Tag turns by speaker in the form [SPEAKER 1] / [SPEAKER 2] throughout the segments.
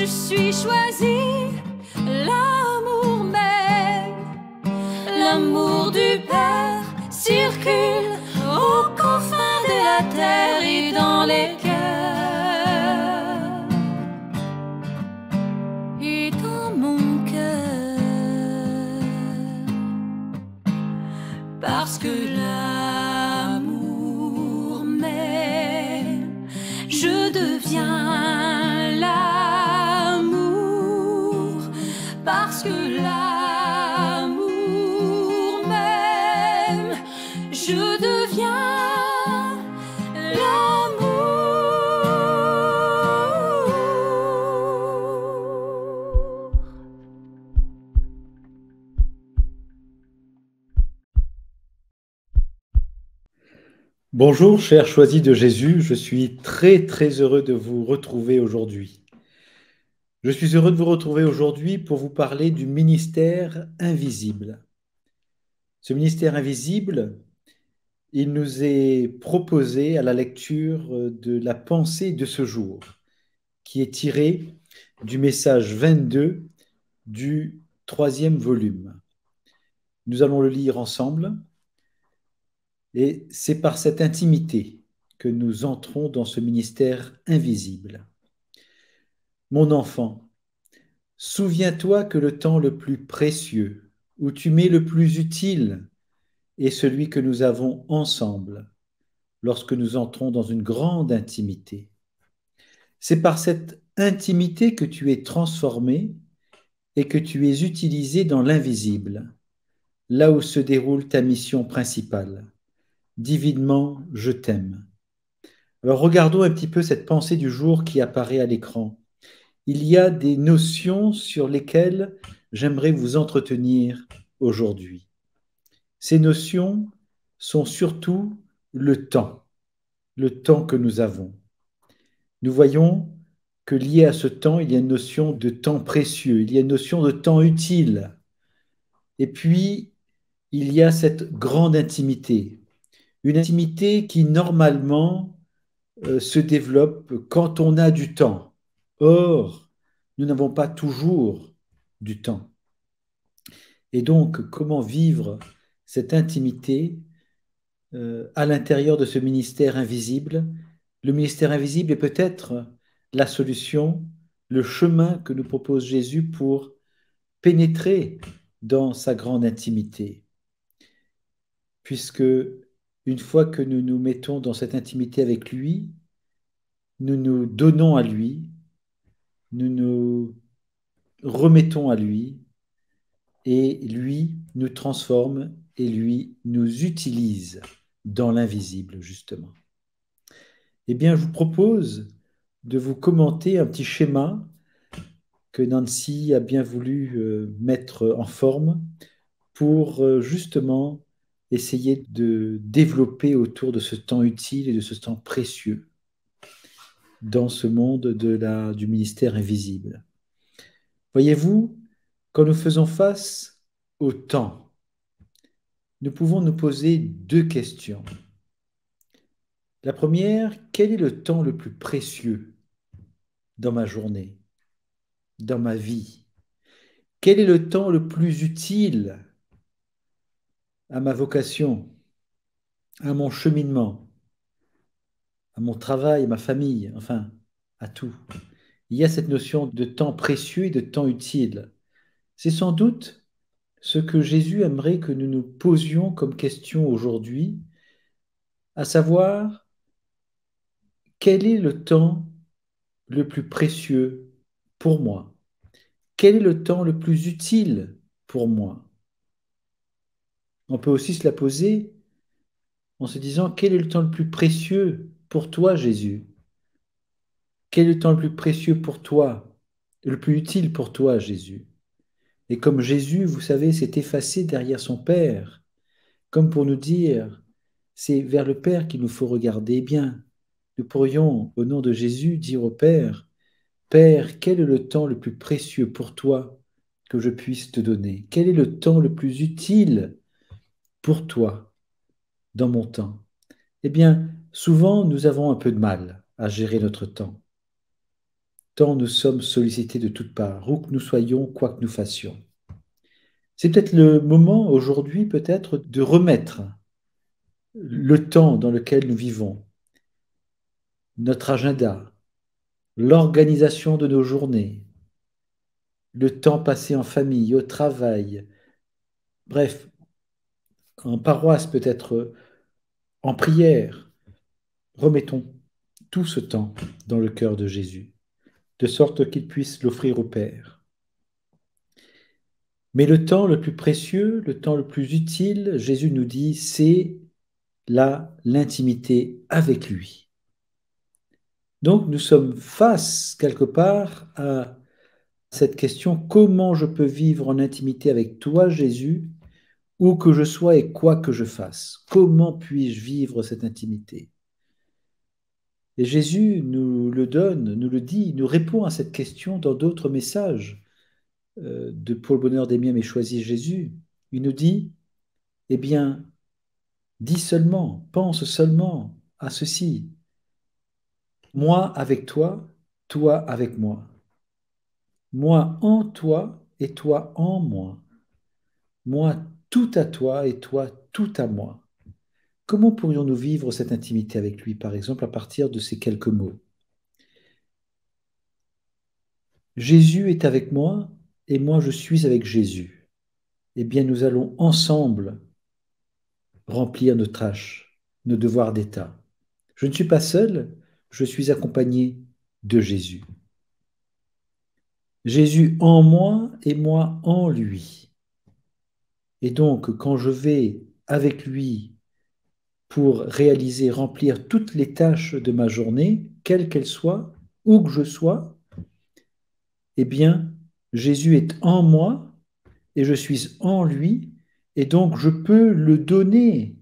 [SPEAKER 1] je suis choisie, l'amour même, l'amour du Père circule aux confins de la terre et dans les cœurs et dans mon cœur, parce que l'amour même, je deviens l'amour, parce que l'amour même, je deviens l'amour.
[SPEAKER 2] Bonjour, chers choisis de Jésus, je suis très heureux de vous retrouver aujourd'hui. Je suis heureux de vous retrouver aujourd'hui pour vous parler du ministère invisible. Ce ministère invisible, il nous est proposé à la lecture de la pensée de ce jour, qui est tirée du message 22 du 3e volume. Nous allons le lire ensemble. Et c'est par cette intimité que nous entrons dans ce ministère invisible. Mon enfant, souviens-toi que le temps le plus précieux, où tu m'es le plus utile, est celui que nous avons ensemble, lorsque nous entrons dans une grande intimité. C'est par cette intimité que tu es transformé et que tu es utilisé dans l'invisible, là où se déroule ta mission principale. Divinement, je t'aime. Alors regardons un petit peu cette pensée du jour qui apparaît à l'écran. Il y a des notions sur lesquelles j'aimerais vous entretenir aujourd'hui. Ces notions sont surtout le temps que nous avons. Nous voyons que lié à ce temps, il y a une notion de temps précieux, il y a une notion de temps utile. Et puis, il y a cette grande intimité, une intimité qui normalement se développe quand on a du temps. Or, nous n'avons pas toujours du temps. Et donc, comment vivre cette intimité à l'intérieur de ce ministère invisible? Le ministère invisible est peut-être la solution, le chemin que nous propose Jésus pour pénétrer dans sa grande intimité. Puisque une fois que nous nous mettons dans cette intimité avec lui, nous nous donnons à lui, nous nous remettons à lui, et lui nous transforme et lui nous utilise dans l'invisible, justement. Eh bien, je vous propose de vous commenter un petit schéma que Nancy a bien voulu mettre en forme pour justement essayer de développer autour de ce temps utile et de ce temps précieux dans ce monde du ministère invisible. Voyez-vous, quand nous faisons face au temps, nous pouvons nous poser deux questions. La première, quel est le temps le plus précieux dans ma journée, dans ma vie? Quel est le temps le plus utile à ma vocation, à mon cheminement, à mon travail, à ma famille, enfin, à tout? Il y a cette notion de temps précieux et de temps utile. C'est sans doute ce que Jésus aimerait que nous nous posions comme question aujourd'hui, à savoir, quel est le temps le plus précieux pour moi? Quel est le temps le plus utile pour moi? On peut aussi se la poser en se disant, quel est le temps le plus précieux pour toi, Jésus? Quel est le temps le plus précieux pour toi, le plus utile pour toi, Jésus? Et comme Jésus, vous savez, s'est effacé derrière son Père, comme pour nous dire, c'est vers le Père qu'il nous faut regarder. Eh bien, nous pourrions, au nom de Jésus, dire au Père, Père, quel est le temps le plus précieux pour toi que je puisse te donner? Quel est le temps le plus utile pour toi dans mon temps? Eh bien, souvent, nous avons un peu de mal à gérer notre temps. tant nous sommes sollicités de toutes parts, où que nous soyons, quoi que nous fassions. C'est peut-être le moment aujourd'hui, peut-être, de remettre le temps dans lequel nous vivons, notre agenda, l'organisation de nos journées, le temps passé en famille, au travail, bref, en paroisse peut-être, en prière. Remettons tout ce temps dans le cœur de Jésus, de sorte qu'il puisse l'offrir au Père. Mais le temps le plus précieux, le temps le plus utile, Jésus nous dit, c'est là l'intimité avec lui. Donc nous sommes face quelque part à cette question, comment je peux vivre en intimité avec toi, Jésus, où que je sois et quoi que je fasse? Comment puis-je vivre cette intimité? Et Jésus nous le donne, nous le dit, nous répond à cette question dans d'autres messages de Pour le bonheur des miens, mais choisis Jésus. Il nous dit, eh bien, dis seulement, pense seulement à ceci. Moi avec toi, toi avec moi. Moi en toi et toi en moi. Moi tout à toi et toi tout à moi. Comment pourrions-nous vivre cette intimité avec lui, par exemple, à partir de ces quelques mots? Jésus est avec moi et moi je suis avec Jésus. Eh bien, nous allons ensemble remplir nos tâches, nos devoirs d'État. Je ne suis pas seul, je suis accompagné de Jésus. Jésus en moi et moi en lui. Et donc, quand je vais avec lui pour réaliser, remplir toutes les tâches de ma journée, quelles qu'elles soient, où que je sois, eh bien, Jésus est en moi et je suis en lui, et donc je peux le donner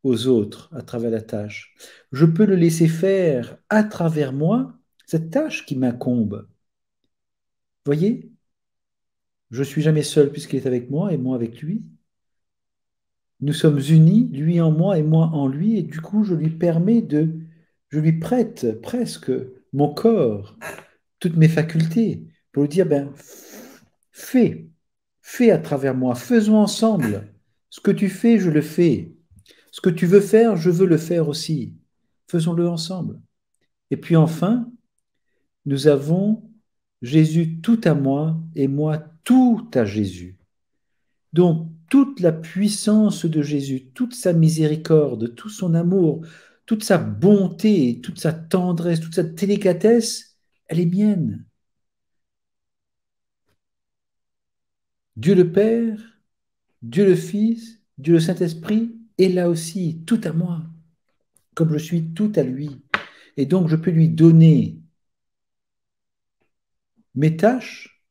[SPEAKER 2] aux autres à travers la tâche. Je peux le laisser faire à travers moi cette tâche qui m'incombe. Voyez, je suis jamais seul puisqu'il est avec moi et moi avec lui. Nous sommes unis, lui en moi et moi en lui, et du coup, je lui prête presque mon corps, toutes mes facultés, pour lui dire, ben, fais à travers moi, faisons ensemble. Ce que tu fais, je le fais. Ce que tu veux faire, je veux le faire aussi. Faisons-le ensemble. Et puis enfin, nous avons Jésus tout à moi et moi tout à Jésus. Donc, toute la puissance de Jésus, toute sa miséricorde, tout son amour, toute sa bonté, toute sa tendresse, toute sa délicatesse, elle est mienne. Dieu le Père, Dieu le Fils, Dieu le Saint-Esprit est là aussi, tout à moi, comme je suis tout à lui. Et donc, je peux lui donner mes tâches,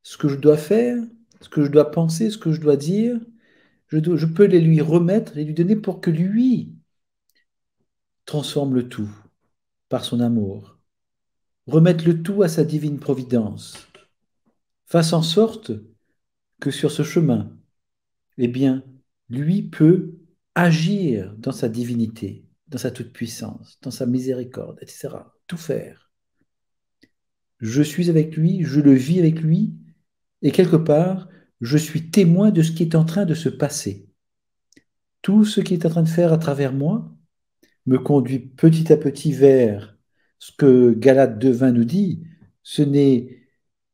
[SPEAKER 2] ce que je dois faire, ce que je dois penser, ce que je dois dire. Je peux les lui remettre et lui donner pour que lui transforme le tout par son amour, remettre le tout à sa divine providence, fasse en sorte que sur ce chemin, eh bien, lui peut agir dans sa divinité, dans sa toute-puissance, dans sa miséricorde, etc. Tout faire. Je suis avec lui, je le vis avec lui, et quelque part, je suis témoin de ce qui est en train de se passer. Tout ce qui est en train de faire à travers moi me conduit petit à petit vers ce que Galates 2,20 nous dit, ce n'est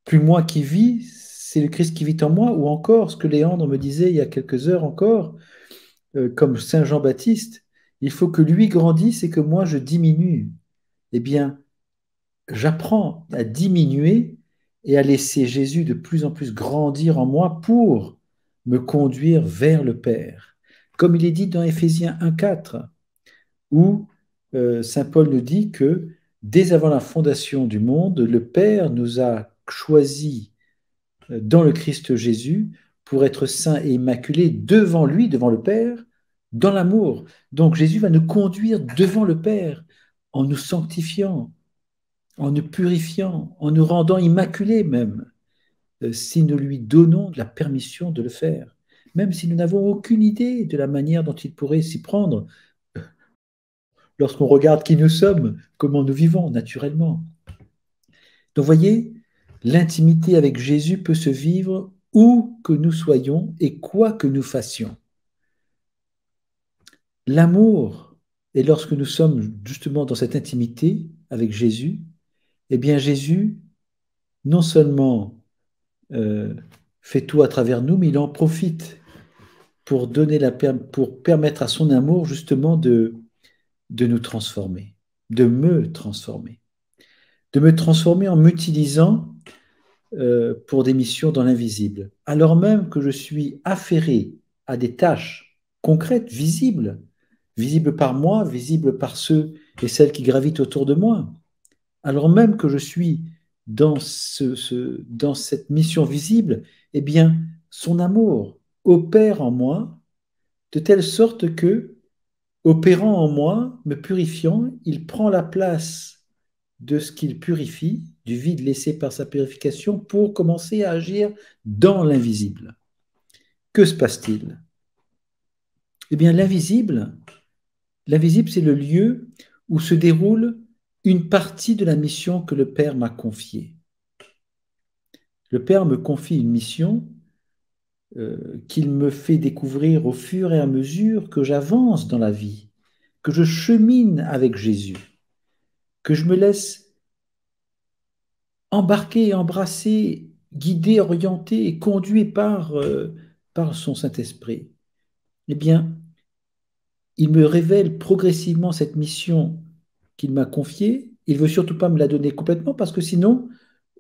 [SPEAKER 2] plus moi qui vis, c'est le Christ qui vit en moi, ou encore ce que Léandre me disait il y a quelques heures encore, comme Saint Jean-Baptiste, il faut que lui grandisse et que moi je diminue. Eh bien, j'apprends à diminuer et à laisser Jésus de plus en plus grandir en moi pour me conduire vers le Père. Comme il est dit dans Éphésiens 1,4, où Saint Paul nous dit que dès avant la fondation du monde, le Père nous a choisis dans le Christ Jésus pour être saints et immaculés devant lui, devant le Père, dans l'amour. Donc Jésus va nous conduire devant le Père en nous sanctifiant, en nous purifiant, en nous rendant immaculés même, si nous lui donnons la permission de le faire, même si nous n'avons aucune idée de la manière dont il pourrait s'y prendre, lorsqu'on regarde qui nous sommes, comment nous vivons naturellement. Donc, voyez, l'intimité avec Jésus peut se vivre où que nous soyons et quoi que nous fassions. L'amour, et lorsque nous sommes justement dans cette intimité avec Jésus, eh bien Jésus, non seulement fait tout à travers nous, mais il en profite pour pour permettre à son amour justement de nous transformer, de me transformer en m'utilisant pour des missions dans l'invisible, alors même que je suis affairé à des tâches concrètes, visibles, visibles par moi, visibles par ceux et celles qui gravitent autour de moi, alors même que je suis dans, dans cette mission visible, eh bien, son amour opère en moi de telle sorte que, opérant en moi, me purifiant, il prend la place de ce qu'il purifie, du vide laissé par sa purification, pour commencer à agir dans l'invisible. Que se passe-t-il? Eh bien, l'invisible, c'est le lieu où se déroule une partie de la mission que le Père m'a confiée. Le Père me confie une mission qu'il me fait découvrir au fur et à mesure que j'avance dans la vie, que je chemine avec Jésus, que je me laisse embarqué, embrassé, guidé, orienté et conduit par son Saint-Esprit, eh bien, il me révèle progressivement cette mission qu'il m'a confiée. Il ne veut surtout pas me la donner complètement parce que sinon,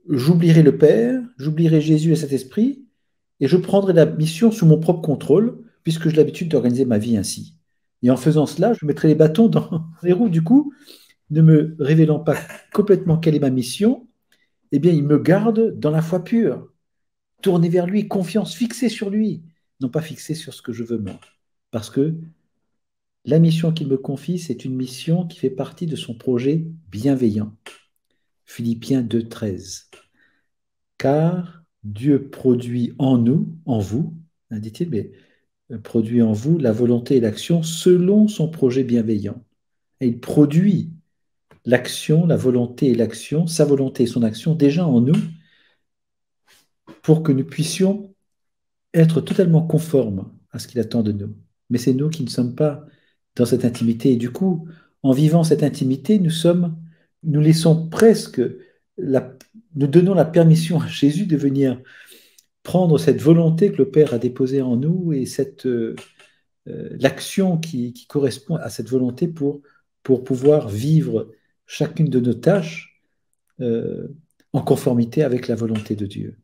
[SPEAKER 2] j'oublierai le Père, j'oublierai Jésus et Saint-Esprit et je prendrai la mission sous mon propre contrôle puisque j'ai l'habitude d'organiser ma vie ainsi. Et en faisant cela, je mettrai les bâtons dans les roues. Du coup, ne me révélant pas complètement quelle est ma mission, eh bien, il me garde dans la foi pure, tourné vers lui, confiance, fixée sur lui, non pas fixée sur ce que je veux moi. Parce que la mission qu'il me confie, c'est une mission qui fait partie de son projet bienveillant. Philippiens 2,13. Car Dieu produit en nous, en vous, dit-il, mais produit en vous la volonté et l'action selon son projet bienveillant. Et il produit l'action, la volonté et l'action, sa volonté et son action déjà en nous, pour que nous puissions être totalement conformes à ce qu'il attend de nous. Mais c'est nous qui ne sommes pas dans cette intimité. Et du coup, en vivant cette intimité, nous laissons presque, nous donnons la permission à Jésus de venir prendre cette volonté que le Père a déposée en nous et l'action qui correspond à cette volonté pour pouvoir vivre chacune de nos tâches en conformité avec la volonté de Dieu,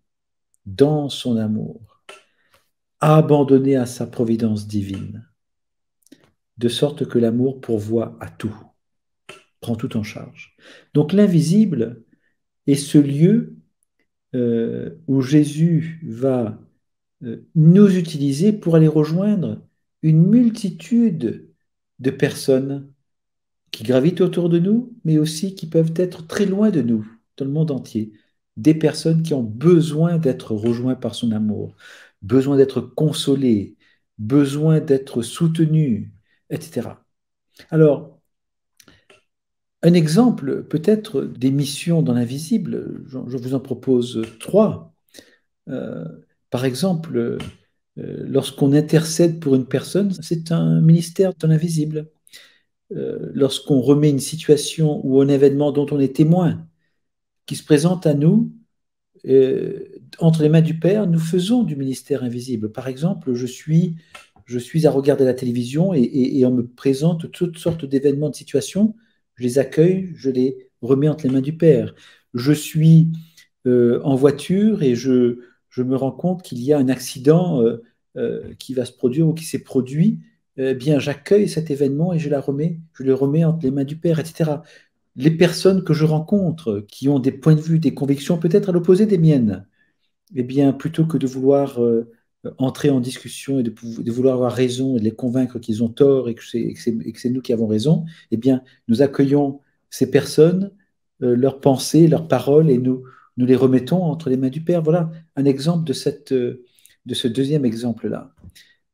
[SPEAKER 2] dans son amour, abandonné à sa providence divine, de sorte que l'amour pourvoit à tout, prend tout en charge. Donc l'invisible est ce lieu où Jésus va nous utiliser pour aller rejoindre une multitude de personnes qui gravitent autour de nous, mais aussi qui peuvent être très loin de nous, dans le monde entier. Des personnes qui ont besoin d'être rejointes par son amour, besoin d'être consolées, besoin d'être soutenues, etc. Alors, un exemple peut-être des missions dans l'invisible, je vous en propose trois. Par exemple, lorsqu'on intercède pour une personne, c'est un ministère dans l'invisible. Lorsqu'on remet une situation ou un événement dont on est témoin, qui se présente à nous, entre les mains du Père, nous faisons du ministère invisible. Par exemple, je suis à regarder la télévision et on me présente toutes sortes d'événements, de situations, je les accueille, je les remets entre les mains du Père. Je suis en voiture et je me rends compte qu'il y a un accident qui va se produire ou qui s'est produit. Eh bien, j'accueille cet événement et je le remets entre les mains du Père, etc. Les personnes que je rencontre, qui ont des points de vue, des convictions peut-être à l'opposé des miennes, eh bien, plutôt que de vouloir entrer en discussion et de vouloir avoir raison et de les convaincre qu'ils ont tort et que c'est nous qui avons raison, eh bien, nous accueillons ces personnes, leurs pensées, leurs paroles, et nous les remettons entre les mains du Père. Voilà un exemple de ce deuxième exemple-là,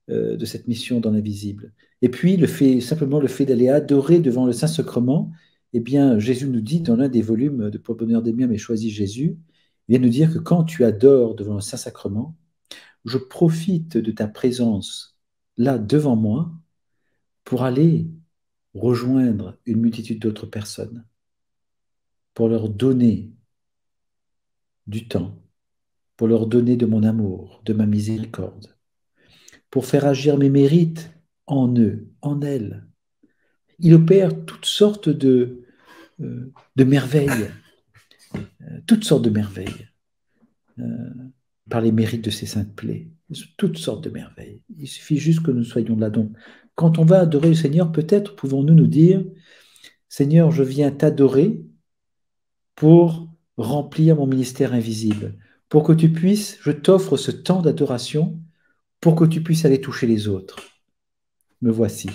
[SPEAKER 2] de cette mission dans l'invisible. Et puis, simplement le fait d'aller adorer devant le Saint-Sacrement, eh bien, Jésus nous dit dans l'un des volumes de Pour le bonheur des miens, mais choisis Jésus, il vient nous dire que quand tu adores devant le Saint-Sacrement, je profite de ta présence là devant moi pour aller rejoindre une multitude d'autres personnes, pour leur donner du temps, pour leur donner de mon amour, de ma miséricorde, pour faire agir mes mérites en eux, en elles. Il opère de merveilles, toutes sortes de merveilles, par les mérites de ces saintes plaies, toutes sortes de merveilles. Il suffit juste que nous soyons là. Donc, quand on va adorer le Seigneur, peut-être pouvons-nous nous dire, Seigneur, je viens t'adorer pour remplir mon ministère invisible, pour que tu puisses, je t'offre ce temps d'adoration, pour que tu puisses aller toucher les autres. Me voici,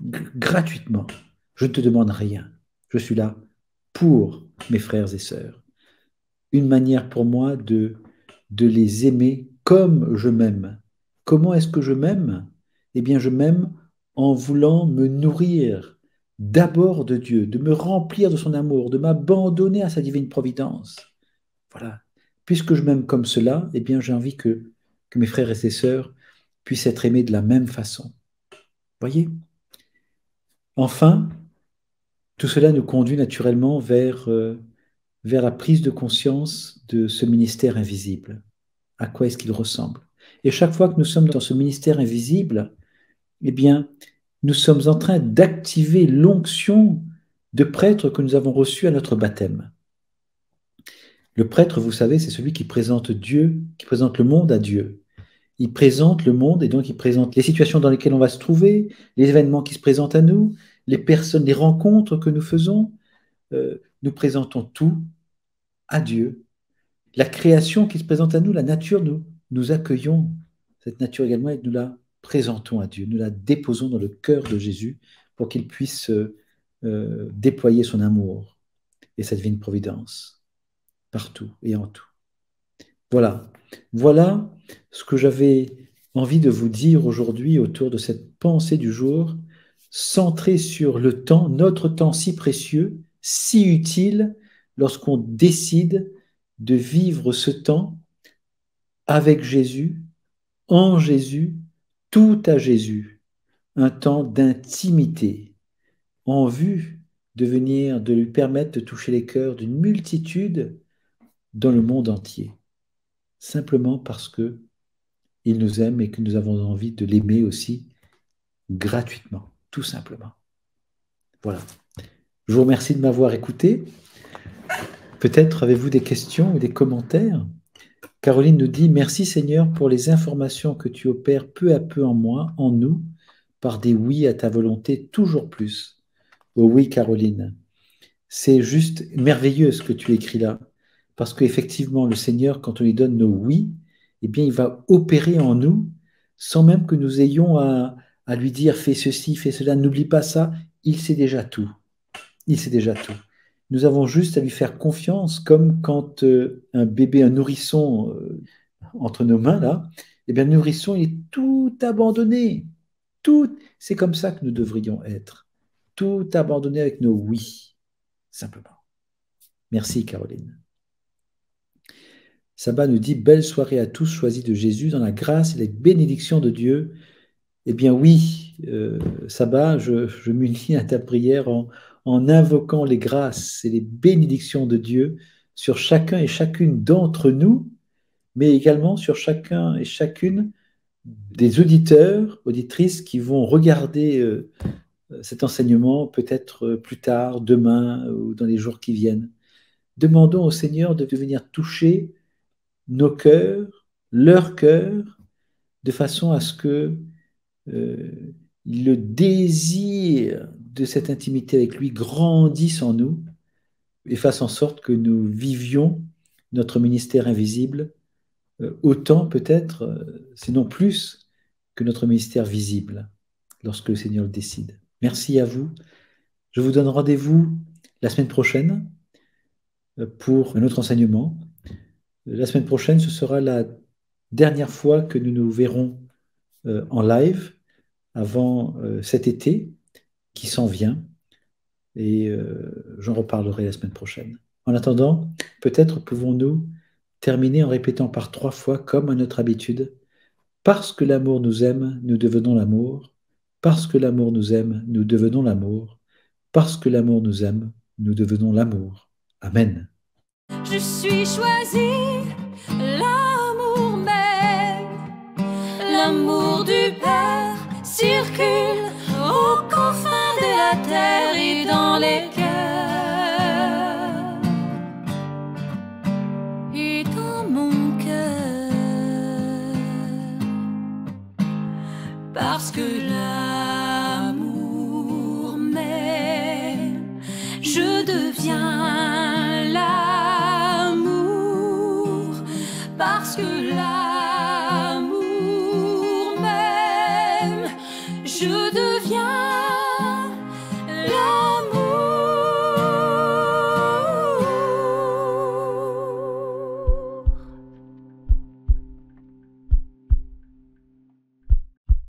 [SPEAKER 2] gratuitement. Je ne te demande rien. Je suis là pour mes frères et sœurs. Une manière pour moi de les aimer comme je m'aime. Comment est-ce que je m'aime? Eh bien, je m'aime en voulant me nourrir d'abord de Dieu, de me remplir de son amour, de m'abandonner à sa divine providence. Voilà. Puisque je m'aime comme cela, eh bien, j'ai envie que mes frères et ses sœurs puissent être aimés de la même façon. Voyez? Enfin, tout cela nous conduit naturellement vers la prise de conscience de ce ministère invisible. À quoi est-ce qu'il ressemble? Et chaque fois que nous sommes dans ce ministère invisible, eh bien, nous sommes en train d'activer l'onction de prêtre que nous avons reçue à notre baptême. Le prêtre, vous savez, c'est celui qui présente Dieu, qui présente le monde à Dieu. Il présente le monde et donc il présente les situations dans lesquelles on va se trouver, les événements qui se présentent à nous, les personnes, les rencontres que nous faisons. Nous présentons tout à Dieu. La création qui se présente à nous, la nature, nous accueillons cette nature également et nous la présentons à Dieu. Nous la déposons dans le cœur de Jésus pour qu'il puisse déployer son amour et sa divine providence partout et en tout. Voilà. Voilà ce que j'avais envie de vous dire aujourd'hui autour de cette pensée du jour, centrée sur le temps, notre temps si précieux, si utile lorsqu'on décide de vivre ce temps avec Jésus, en Jésus, tout à Jésus, un temps d'intimité, en vue de lui permettre de toucher les cœurs d'une multitude dans le monde entier, simplement parce que il nous aime et que nous avons envie de l'aimer aussi gratuitement, tout simplement. Voilà. Je vous remercie de m'avoir écouté. Peut-être avez-vous des questions ou des commentaires? Caroline nous dit « Merci Seigneur pour les informations que tu opères peu à peu en moi, en nous, par des oui à ta volonté toujours plus. » Oh oui, Caroline, c'est juste merveilleux ce que tu écris là, parce qu'effectivement, le Seigneur, quand on lui donne nos oui, eh bien, il va opérer en nous sans même que nous ayons à lui dire « Fais ceci, fais cela, n'oublie pas ça ». Il sait déjà tout. Il sait déjà tout. Nous avons juste à lui faire confiance, comme quand un bébé, un nourrisson entre nos mains, là, eh bien, le nourrisson, il est tout abandonné. Tout, c'est comme ça que nous devrions être. Tout abandonné avec nos oui, simplement. Merci, Caroline. Saba nous dit « Belle soirée à tous choisis de Jésus dans la grâce et les bénédictions de Dieu. » Eh bien oui, Saba, je m'unis à ta prière en invoquant les grâces et les bénédictions de Dieu sur chacun et chacune d'entre nous, mais également sur chacun et chacune des auditeurs, auditrices qui vont regarder cet enseignement peut-être plus tard, demain ou dans les jours qui viennent. Demandons au Seigneur de venir toucher nos cœurs, leurs cœurs, de façon à ce que le désir de cette intimité avec lui grandisse en nous et fasse en sorte que nous vivions notre ministère invisible autant peut-être, sinon plus, que notre ministère visible lorsque le Seigneur le décide. Merci à vous. Je vous donne rendez-vous la semaine prochaine pour un autre enseignement. La semaine prochaine, ce sera la dernière fois que nous nous verrons en live avant cet été qui s'en vient. et j'en reparlerai la semaine prochaine. En attendant, peut-être pouvons-nous terminer en répétant par 3 fois, comme à notre habitude, parce que l'amour nous aime, nous devenons l'amour. Parce que l'amour nous aime, nous devenons l'amour. Parce que l'amour nous aime, nous devenons l'amour. Amen.
[SPEAKER 1] Je suis choisie, l'amour même, l'amour du Père circule aux confins de la terre et dans les cœurs et dans mon cœur, parce que l'amour m'aime, je deviens l'amour, parce que l'amour